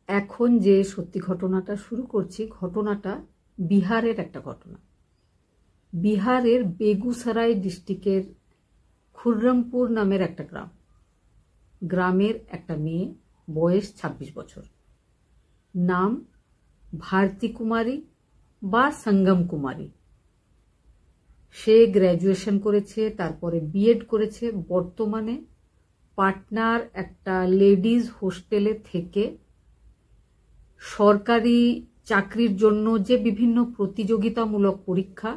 এখন যে সত্যি ঘটনাটা শুরু করছি, ঘটনাটা বিহারের একটা ঘটনা। বিহারের বেগুসরাই ডিস্ট্রিক্টের খুররমপুর নামের একটা গ্রাম। গ্রামের একটা মেয়ে, বয়স ২৬ বছর, নাম ভারতী কুমারী বা সঙ্গম কুমারী। সে গ্র্যাজুয়েশন করেছে, তারপরে বিএড করেছে। বর্তমানে পাটনার একটা লেডিজ হোস্টেলে থেকে সরকারি চাকরির জন্য যে বিভিন্ন প্রতিযোগিতামূলক পরীক্ষা,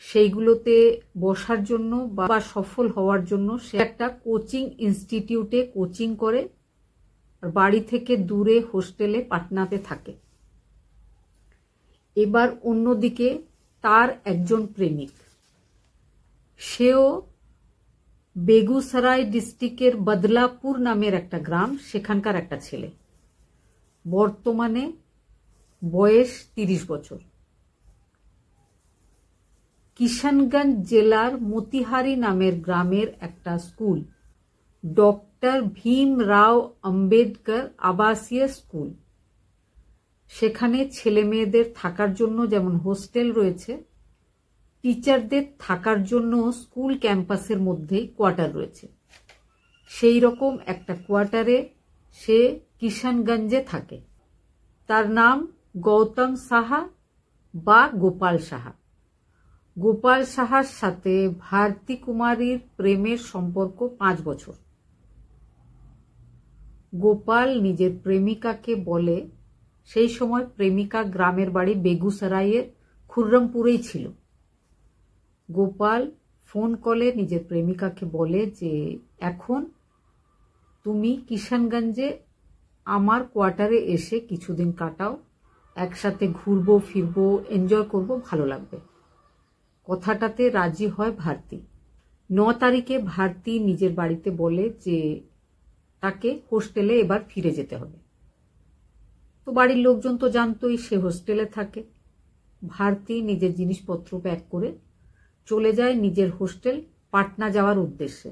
সেইগুলোতে বসার জন্য বা সফল হওয়ার জন্য সে একটা কোচিং ইনস্টিটিউটে কোচিং করে, আর বাড়ি থেকে দূরে হোস্টেলে পাটনাতে থাকে। এবার অন্যদিকে তার একজন প্রেমিক, সেও বেগুসরাই ডিস্ট্রিক্টের বদলাপুর নামের একটা গ্রাম, সেখানকার একটা ছেলে। বর্তমানে বয়স ৩০ বছর। কিষানগঞ্জ জেলার মতিহারি নামের গ্রামের একটা স্কুল, ডক্টর ভীমরাও আম্বেদকর আবাসিক স্কুল, সেখানে ছেলে মেয়েদের থাকার জন্য যেমন হোস্টেল রয়েছে, টিচারদের থাকার জন্য স্কুল ক্যাম্পাসের মধ্যেই কোয়ার্টার রয়েছে। সেই রকম একটা কোয়ার্টারে সে কিষানগঞ্জে থাকে। তার নাম গৌতম সাহা বা গোপাল সাহা। গোপাল সাহার সাথে ভারতী কুমারীর প্রেমের সম্পর্ক ৫ বছর। গোপাল নিজের প্রেমিকাকে বলে, সেই সময় প্রেমিকা গ্রামের বাড়ি বেগুসরাইয়ের খুররমপুরেই ছিল। গোপাল ফোন কলে নিজের প্রেমিকাকে বলে যে এখন তুমি কিষানগঞ্জে আমার কোয়ার্টারে এসে কিছুদিন কাটাও, একসাথে ঘুরবো ফিরবো, এনজয় করব, ভালো লাগবে। কথাটাতে রাজি হয় ভারতী। ৯ তারিখে ভারতী নিজের বাড়িতে বলে যে তাকে হোস্টেলে এবার ফিরে যেতে হবে। তো বাড়ির লোকজন তো জানতোই সে হোস্টেলে থাকে। ভারতী নিজের জিনিসপত্র প্যাক করে চলে যায় নিজের হোস্টেল পাটনা যাওয়ার উদ্দেশ্যে।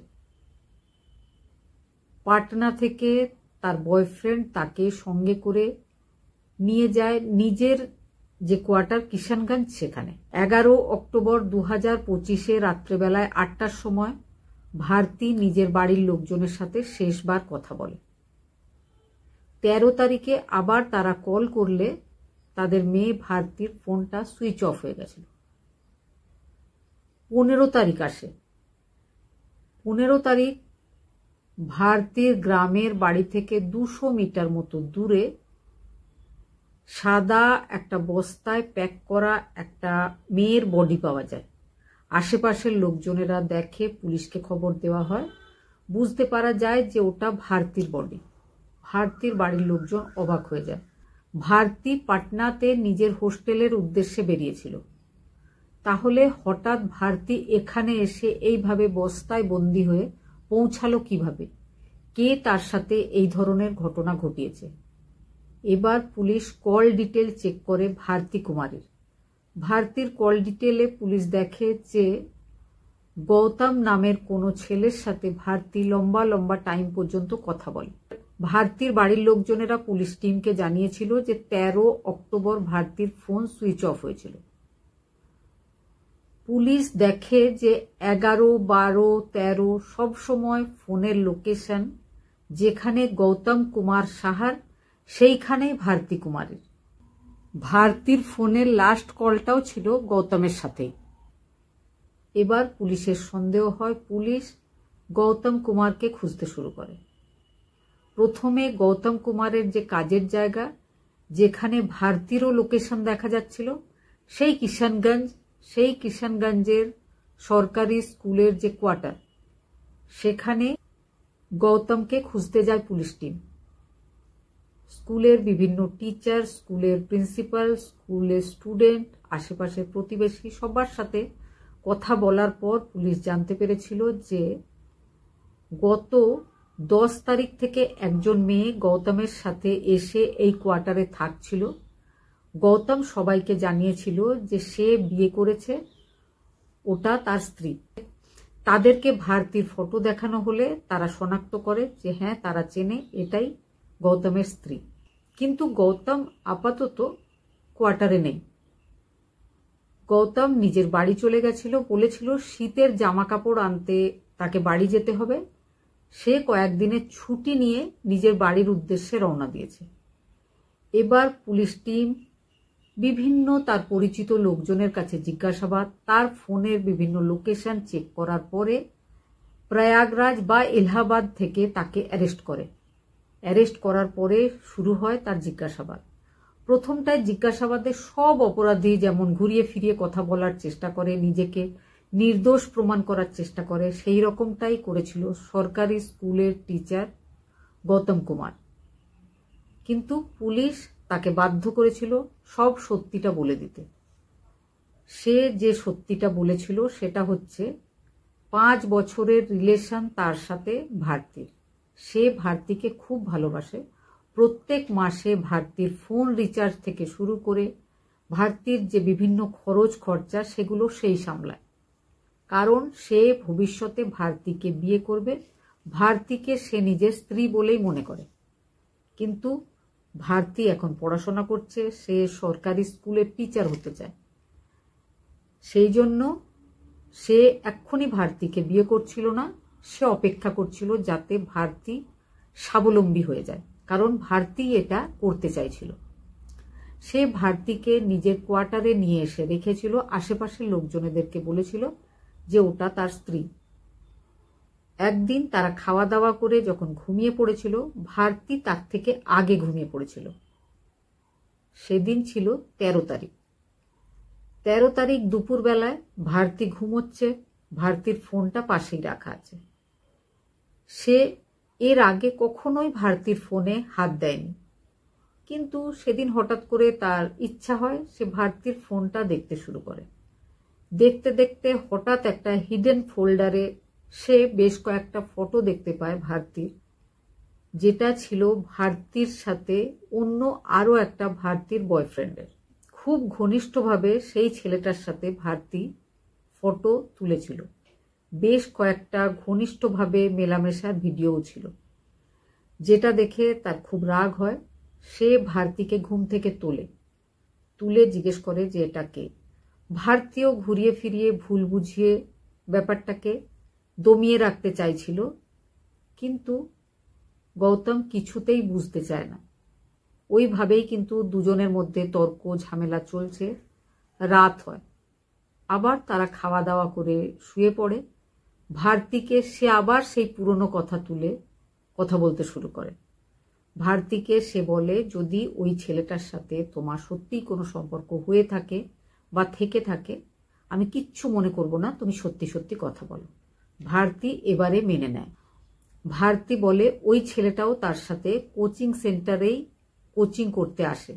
পাটনা থেকে তার বয়ফ্রেন্ড তাকে সঙ্গে করে নিয়ে যায় নিজের যে কোয়ার্টার কিষানগঞ্জ, সেখানে। ১১ অক্টোবর ২০২৫ রাত্রেবেলায় ৮টার সময় ভারতী নিজের বাড়ির লোকজনের সাথে শেষবার কথা বলে। ১৩ তারিখে আবার তারা কল করলে তাদের মেয়ে ভারতীর ফোনটা সুইচ অফ হয়ে গেছিল। ১৫ তারিখ আসে। ১৫ তারিখ ভারতীর গ্রামের বাড়ি থেকে ২০০ মিটার মতো দূরে সাদা একটা বস্তায় প্যাক করা একটা মেয়ের বডি পাওয়া যায়। আশেপাশের লোকজনেরা দেখে, পুলিশকে খবর দেওয়া হয়, বুঝতে পারা যায় যে ওটা ভারতীর বডি। ভারতীর বাড়ির লোকজন অবাক হয়ে যায়। ভারতী পাটনাতে নিজের হোস্টেলের উদ্দেশ্যে বেরিয়েছিল, তাহলে হঠাৎ ভারতী এখানে এসে এইভাবে বস্তায় বন্দী হয়ে পৌঁছালো কিভাবে? কে তার সাথে এই ধরনের ঘটনা ঘটিয়েছে? এবার পুলিশ কল ডিটেল চেক করে ভারতী কুমারীর। ভারতীর কল ডিটেলে পুলিশ দেখে যে গৌতম নামের কোনো ছেলের সাথে ভারতী লম্বা লম্বা টাইম পর্যন্ত কথা বলে। ভারতীর বাড়ির লোকজনেরা পুলিশ টিমকে জানিয়েছিল যে ১৩ অক্টোবর ভারতীর ফোন সুইচ অফ হয়েছিল। পুলিশ দেখে যে ১১, ১২, ১৩ সব সময় ফোনের লোকেশন যেখানে গৌতম কুমার সাহার, সেইখানেই ভারতী কুমারীর। ভারতীর ফোনের লাস্ট কলটাও ছিল গৌতমের সাথেই। এবার পুলিশের সন্দেহ হয়, পুলিশ গৌতম কুমারকে খুঁজতে শুরু করে। প্রথমে গৌতম কুমারের যে কাজের জায়গা, যেখানে ভারতীরও লোকেশন দেখা যাচ্ছিল, সেই কিষানগঞ্জের সরকারি স্কুলের যে কোয়ার্টার, সেখানে গৌতমকে খুঁজতে যায় পুলিশ টিম। স্কুলের বিভিন্ন টিচার, স্কুলের প্রিন্সিপাল, স্কুলের স্টুডেন্ট, আশেপাশের প্রতিবেশী সবার সাথে কথা বলার পর পুলিশ জানতে পেরেছিল যে গত ১০ তারিখ থেকে একজন মেয়ে গৌতমের সাথে এসে এই কোয়ার্টারে থাকছিল। গৌতম সবাইকে জানিয়েছিল যে সে বিয়ে করেছে, ওটা তার স্ত্রী। তাদেরকে ভারতীর ফটো দেখানো হলে তারা শনাক্ত করে যে হ্যাঁ, তারা চেনে এটাই গৌতমের স্ত্রী। কিন্তু গৌতম আপাতত কোয়ার্টারে নেই। গৌতম নিজের বাড়ি চলে গেছিল, বলেছিল শীতের জামা কাপড় আনতে তাকে বাড়ি যেতে হবে। সে কয়েকদিনের ছুটি নিয়ে নিজের বাড়ির উদ্দেশ্যে রওনা দিয়েছে। এবার পুলিশ টিম বিভিন্ন তার পরিচিত লোকজনের কাছে জিজ্ঞাসাবাদ, তার ফোনের বিভিন্ন লোকেশন চেক করার পরে প্রয়াগরাজ বা এলাহাবাদ থেকে তাকে অ্যারেস্ট করে। অ্যারেস্ট করার পরে শুরু হয় তার জিজ্ঞাসাবাদ। প্রথমটায় জিজ্ঞাসাবাদে সব অপরাধী যেমন ঘুরিয়ে ফিরিয়ে কথা বলার চেষ্টা করে, নিজেকে নির্দোষ প্রমাণ করার চেষ্টা করে, সেই রকমটাই করেছিল সরকারি স্কুলের টিচার গৌতম কুমার। কিন্তু পুলিশ তাকে বাধ্য করেছিল সব সত্যিটা বলে দিতে। সে যে সত্যিটা বলেছিল সেটা হচ্ছে 5 বছরের রিলেশন তার সাথে ভারতীর। সে ভারতীকে খুব ভালোবাসে। প্রত্যেক মাসে ভারতীর ফোন রিচার্জ থেকে শুরু করে ভারতীর যে বিভিন্ন খরচ খরচা সেগুলো সেই সামলায়। কারণ সে ভবিষ্যতে ভারতীকে বিয়ে করবে, ভারতীকে সে নিজের স্ত্রী বলেই মনে করে। কিন্তু ভারতী এখন পড়াশোনা করছে, সে সরকারি স্কুলের টিচার হতে চায়। সেই জন্য সে এক্ষুনি ভারতীকে বিয়ে করছিল না, সে অপেক্ষা করছিল যাতে ভারতী স্বাবলম্বী হয়ে যায়, কারণ ভারতী এটা করতে চাইছিল। সে ভারতীকে নিজের কোয়ার্টারে নিয়ে এসে রেখেছিল, আশেপাশের লোকজনেদেরকে বলেছিল যে ওটা তার স্ত্রী। একদিন তারা খাওয়া দাওয়া করে যখন ঘুমিয়ে পড়েছিল, ভারতী তার থেকে আগে ঘুমিয়ে পড়েছিল। সেদিন ছিল 13 তারিখ। 13 তারিখ দুপুরবেলায় ভারতী ঘুমোচ্ছে, ভারতীর ফোনটা পাশেই রাখা আছে। সে এর আগে কখনোই ভারতীর ফোনে হাত দেয়নি, কিন্তু সেদিন হঠাৎ করে তার ইচ্ছা হয়, সে ভারতীর ফোনটা দেখতে শুরু করে। দেখতে দেখতে হঠাৎ একটা হিডেন ফোল্ডারে সে বেশ কয়েকটা ফটো দেখতে পায় ভারতীর, যেটা ছিল ভারতীর সাথে অন্য আরও একটা ভারতীর বয়ফ্রেন্ডের। খুব ঘনিষ্ঠভাবে সেই ছেলেটার সাথে ভারতী ফটো তুলেছিল। বেশ কয়েকটা ঘনিষ্ঠভাবে মেলামেশার ভিডিও ছিল, যেটা দেখে তার খুব রাগ হয়। সে ভারতীকে ঘুম থেকে তুলে জিজ্ঞেস করে যে এটা কে। ভারতীয় ঘুরিয়ে ফিরিয়ে ভুল বুঝিয়ে ব্যাপারটাকে দমিয়ে রাখতে চাইছিল, কিন্তু গৌতম কিছুতেই বুঝতে চায় না। ওইভাবেই কিন্তু দুজনের মধ্যে তর্ক ঝামেলা চলছে। রাত হয়, আবার তারা খাওয়া দাওয়া করে শুয়ে পড়ে। ভারতীকে সে আবার সেই পুরনো কথা তুলে কথা বলতে শুরু করে। ভারতীকে সে বলে, যদি ওই ছেলেটার সাথে তোমার সত্যিই কোনো সম্পর্ক হয়ে থাকে বা থেকে থাকে, আমি কিচ্ছু মনে করব না, তুমি সত্যি সত্যি কথা বলো। ভারতী এবারে মেনে নেয়। ভারতী বলে ওই ছেলেটাও তার সাথে কোচিং সেন্টারেই কোচিং করতে আসে,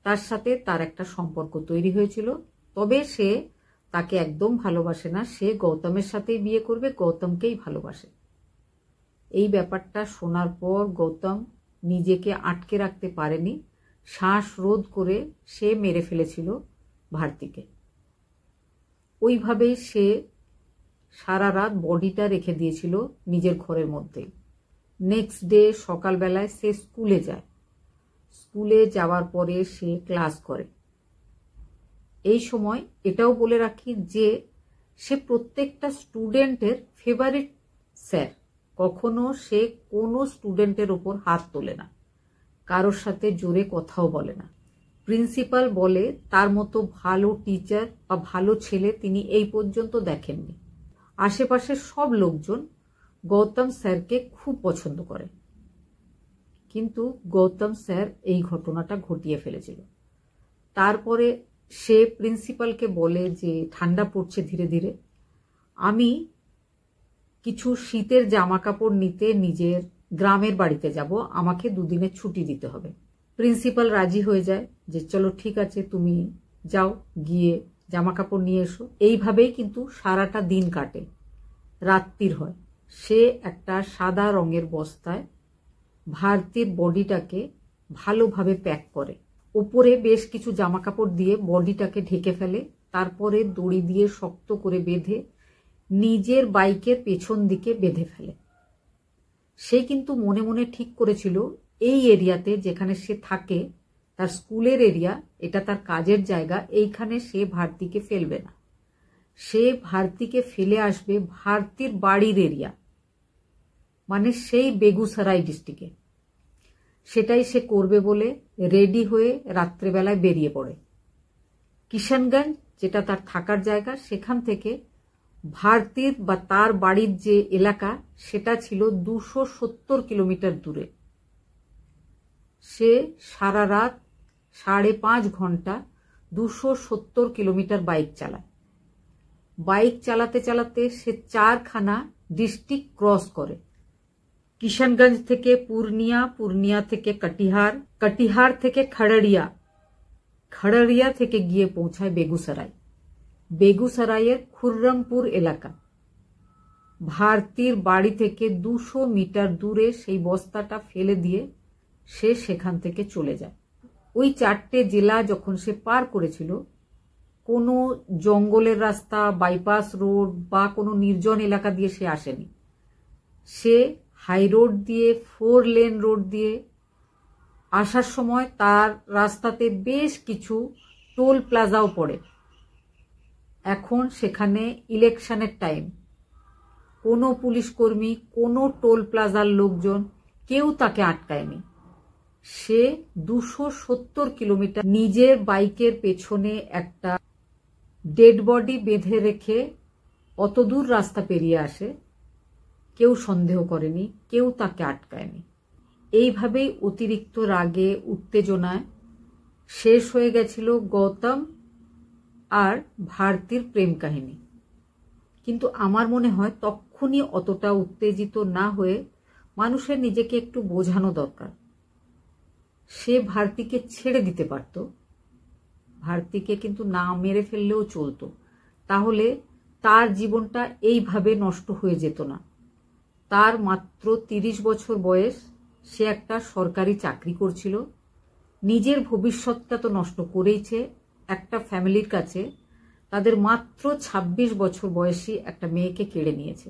তার সাথে তার একটা সম্পর্ক তৈরি হয়েছিল, তবে সে তাকে একদম ভালোবাসে না, সে গৌতমের সাথেই বিয়ে করবে, গৌতমকেই ভালোবাসে। এই ব্যাপারটা শোনার পর গৌতম নিজেকে আটকে রাখতে পারেনি, শ্বাস রোধ করে সে মেরে ফেলেছিল ভারতীকে। ওইভাবেই সে সারা রাত বডিটা রেখে দিয়েছিল নিজের ঘরের মধ্যেই। নেক্সট ডে সকালবেলায় সে স্কুলে যায়। স্কুলে যাওয়ার পরে সে ক্লাস করে। এই সময় এটাও বলে রাখি যে সে প্রত্যেকটা স্টুডেন্টের ফেভারিট স্যার। কখনো সে কোনো স্টুডেন্টের ওপর হাত তোলে না, কারোর সাথে জোরে কথাও বলে না। প্রিন্সিপাল বলে তার মতো ভালো টিচার বা ভালো ছেলে তিনি এই পর্যন্ত দেখেননি। আশেপাশের সব লোকজন গৌতম স্যারকে খুব পছন্দ করে, কিন্তু গৌতম স্যার এই ঘটনাটা ঘটিয়ে ফেলেছিল। তারপরে সে প্রিন্সিপালকে বলে যে ঠান্ডা পড়ছে ধীরে ধীরে, আমি কিছু শীতের জামা কাপড় নিতে নিজের গ্রামের বাড়িতে যাব, আমাকে 2 দিনের ছুটি দিতে হবে। প্রিন্সিপাল রাজি হয়ে যায় যে চলো ঠিক আছে, তুমি যাও, গিয়ে জামা কাপড় নিয়ে এসো। এইভাবেই কিন্তু সারাটা দিন কাটে। রাত্রির হয়। সে একটা সাদা রঙের বস্তায় ভারতীর বডিটাকে ভালোভাবে প্যাক করে, উপরে বেশ কিছু জামা কাপড় দিয়ে বডিটাকে ঢেকে ফেলে, তারপরে দড়ি দিয়ে শক্ত করে বেঁধে নিজের বাইকের পেছন দিকে বেঁধে ফেলে। সে কিন্তু মনে মনে ঠিক করেছিল এই এরিয়াতে যেখানে সে থাকে, তার স্কুলের এরিয়া, এটা তার কাজের জায়গা, এইখানে সে ভারতীকে ফেলবে না। সে ভারতীকে ফেলে আসবে ভারতীর বাড়ির এরিয়া, মানে সেই বেগুসরাই ডিস্ট্রিক্টে। সেটাই সে করবে বলে রেডি হয়ে রাত্রেবেলায় বেরিয়ে পড়ে। কিষানগঞ্জ, যেটা তার থাকার জায়গা, সেখান থেকে ভারতীর বা তার বাড়ির যে এলাকা সেটা ছিল 270 কিলোমিটার দূরে। সে সারা রাত 5.5 ঘন্টা 270 কিলোমিটার বাইক চালায়। বাইক চালাতে চালাতে সে 4খানা ডিস্ট্রিক্ট ক্রস করে। কিষানগঞ্জ থেকে পূর্ণিয়া, পূর্ণিয়া থেকে কটিহার, কটিহার থেকে খড়ড়িয়া, খড়ড়িয়া থেকে গিয়ে পৌঁছায় বেগুসরাই। বেগুসরাইয়ের খুররমপুর এলাকা। ভারতীর বাড়ি থেকে 200 মিটার দূরে সেই বস্তাটা ফেলে দিয়ে সে সেখান থেকে চলে যায়। ওই 4টে জেলা যখন সে পার করেছিল, কোনো জঙ্গলের রাস্তা, বাইপাস রোড বা কোনো নির্জন এলাকা দিয়ে সে আসেনি। সে হাই রোড দিয়ে, 4 লেন রোড দিয়ে আসার সময় তার রাস্তাতে বেশ কিছু টোল প্লাজাও পড়ে। এখন সেখানে ইলেকশনের টাইম, কোনো পুলিশকর্মী, কোনো টোল প্লাজার লোকজন কেউ তাকে আটকায়নি। সে 270 কিলোমিটার নিজের বাইকের পেছনে একটা ডেড বডি বেঁধে রেখে অত দূর রাস্তা পেরিয়ে আসে। কেউ সন্দেহ করেনি, কেউ তাকে আটকায়নি। এইভাবেই অতিরিক্ত রাগে, উত্তেজনায় শেষ হয়ে গেছিল গৌতম আর ভারতীর প্রেম কাহিনী। কিন্তু আমার মনে হয় তখনই অতটা উত্তেজিত না হয়ে মানুষের নিজেকে একটু বোঝানো দরকার। সে ভারতীকে ছেড়ে দিতে পারত, ভারতীকে কিন্তু না মেরে ফেললেও চলতো, তাহলে তার জীবনটা এইভাবে নষ্ট হয়ে যেত না। তার মাত্র 30 বছর বয়স, সে একটা সরকারি চাকরি করছিল, নিজের ভবিষ্যৎটা তো নষ্ট করেইছে একটা ফ্যামিলির কাছে। তাদের মাত্র 26 বছর বয়সী একটা মেয়েকে কেড়ে নিয়েছে।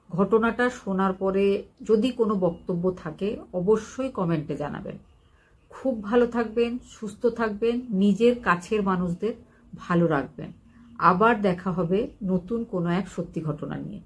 ঘটনাটা শোনার পরে যদি কোনো বক্তব্য থাকে অবশ্যই কমেন্টে জানাবেন। খুব ভালো থাকবেন, সুস্থ থাকবেন, নিজের কাছের মানুষদের ভালো রাখবেন। আবার দেখা হবে নতুন কোনো এক সত্যি ঘটনা নিয়ে।